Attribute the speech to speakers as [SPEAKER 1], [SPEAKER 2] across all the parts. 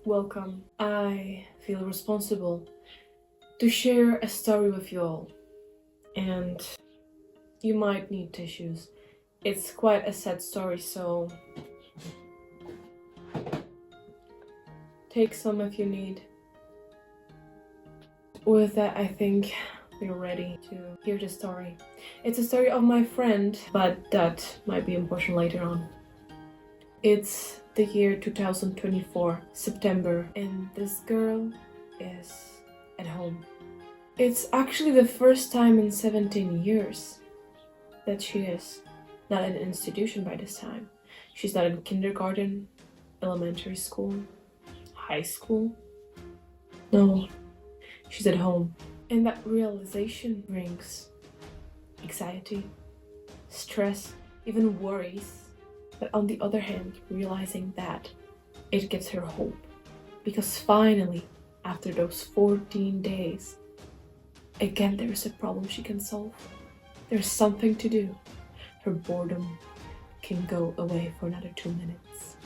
[SPEAKER 1] Welcome. I feel responsible to share a story with you all, and you might need tissues. It's quite a sad story, so take some if you need. With that, I think we're ready to hear the story. It's a story of my friend, but that might be important later on. It's the year 2024, September, and this girl is at home. It's actually the first time in 17 years that she is not in an institution by this time. She's not in kindergarten, elementary school, high school. No, she's at home. And that realization brings anxiety, stress, even worries. But on the other hand, realizing that it gives her hope. Because finally, after those 14 days, again there is a problem she can solve. There's something to do. Her boredom can go away for another 2 minutes.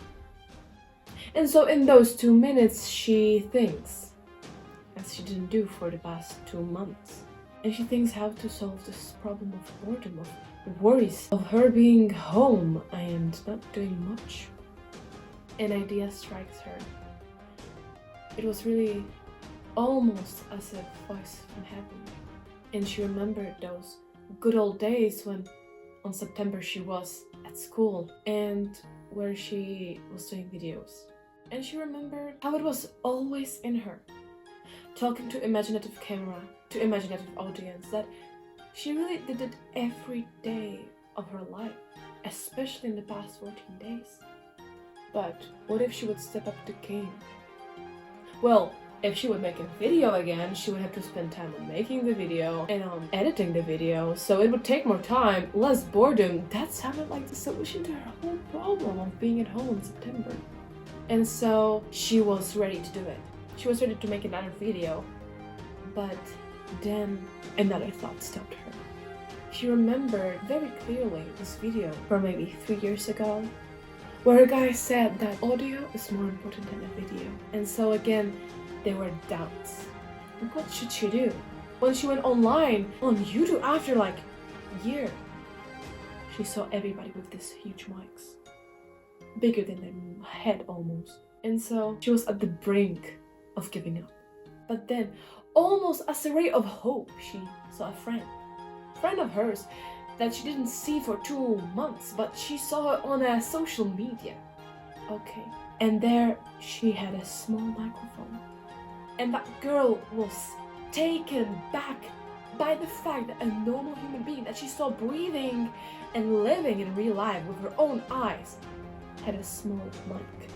[SPEAKER 1] And so in those 2 minutes, she thinks, as she didn't do for the past 2 months. And she thinks how to solve this problem of boredom, of worries, of her being home and not doing much. An idea strikes her. It was really almost as a voice from heaven. And she remembered those good old days when on September she was at school and where she was doing videos. And she remembered how it was always in her, talking to imaginative camera, to imaginative audience, that she really did it every day of her life, especially in the past 14 days. But what if she would step up the game? Well, if she would make a video again, she would have to spend time on making the video and on editing the video, so it would take more time, less boredom. That sounded like the solution to her whole problem of being at home in September. And so she was ready to do it. She was ready to make another video, but then another thought stopped her. She remembered very clearly this video from maybe 3 years ago, where a guy said that audio is more important than a video. And so again, there were doubts. What should she do? When she went online on YouTube after like a year, she saw everybody with these huge mics, bigger than their head almost. And so she was at the brink of giving up. But then, almost as a ray of hope, she saw a friend of hers that she didn't see for 2 months, but she saw her on a social media. Okay. And there she had a small microphone. And that girl was taken back by the fact that a normal human being that she saw breathing and living in real life with her own eyes had a small mic.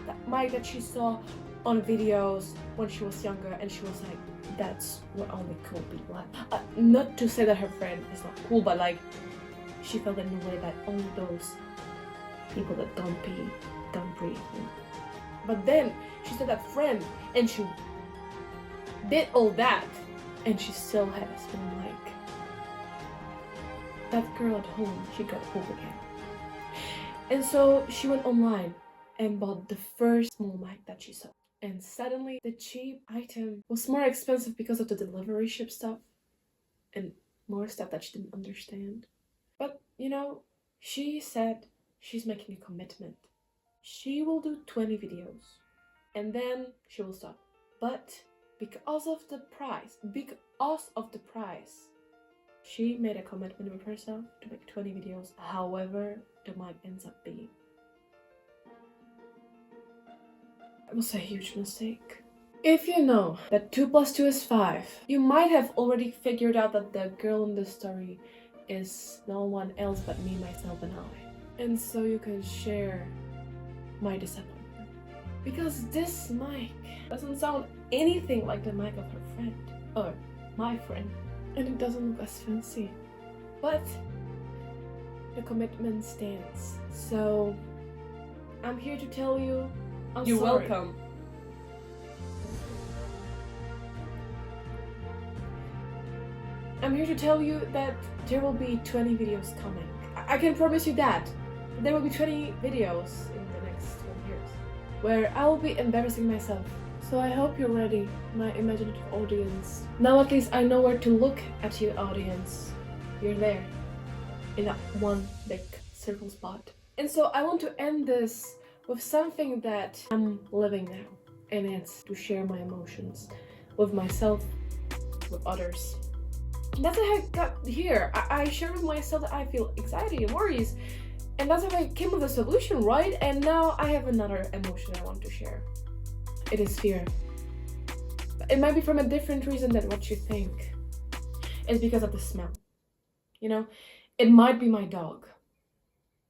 [SPEAKER 1] That mic that she saw on videos when she was younger, and she was like, that's what only cool people have. Not to say that her friend is not cool, but like, she felt in a way that only those people that don't pee, don't breathe. But then she saw that friend, and she did all that, and she still had a small mic. That girl at home, she got hope again. And so she went online and bought the first small mic that she saw. And suddenly, the cheap item was more expensive because of the delivery ship stuff and more stuff that she didn't understand. But, she said she's making a commitment. She will do 20 videos and then she will stop. But because of the price, she made a commitment with herself to make 20 videos, however the mic ends up being. It was a huge mistake. If you know that 2 plus 2 is 5, you might have already figured out that the girl in the story is no one else but me, myself, and I. And so you can share my disappointment. Because this mic doesn't sound anything like the mic of her friend, or my friend. And it doesn't look as fancy. But the commitment stands. So I'm here to tell you, You're sorry. Welcome. I'm here to tell you that there will be 20 videos coming. I can promise you that. There will be 20 videos in the next 12 years. where I will be embarrassing myself. So I hope you're ready, my imaginative audience. Now at least I know where to look at you, audience. You're there, in that one big circle spot. And so I want to end this with something that I'm living now, and it's to share my emotions with myself, with others. That's how I got here. I share with myself that I feel anxiety and worries, and that's how I came with a solution, right? And now I have another emotion I want to share. It is fear. It might be from a different reason than what you think. It's because of the smell. You know, it might be my dog,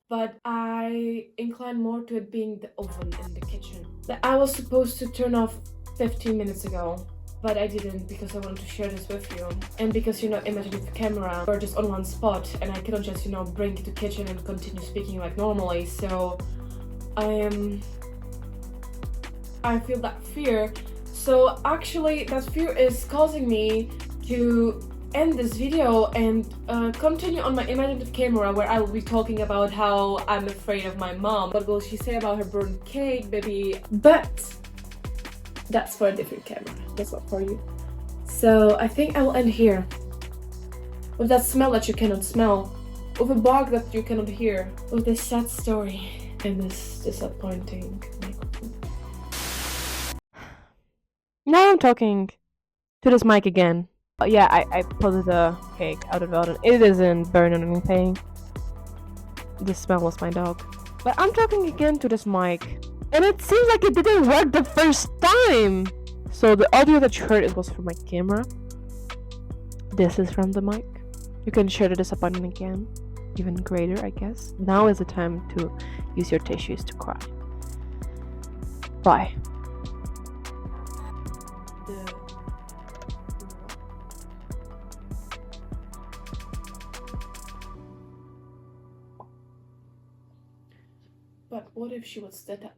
[SPEAKER 1] but I incline more to it being the oven in the kitchen that I was supposed to turn off 15 minutes ago, but I didn't because I wanted to share this with you. And because, imagine if the camera were just on one spot and I cannot just, bring it to the kitchen and continue speaking like normally. So I feel that fear. So actually that fear is causing me to end this video and continue on my imaginative camera, where I will be talking about how I'm afraid of my mom. What will she say about her burnt cake, baby? But that's for a different camera. That's not for you. So I think I will end here with that smell that you cannot smell, with a bark that you cannot hear, with this sad story and this disappointing microphone. Now I'm talking to this mic again. Yeah, I pulled the cake out of the oven. It isn't burning or anything. The smell was my dog. But I'm talking again to this mic, and it seems like it didn't work the first time. So the audio that you heard was from my camera. This is from the mic. You can share the disappointment again, even greater, I guess. Now is the time to use your tissues to cry. Bye. But what if she was dead?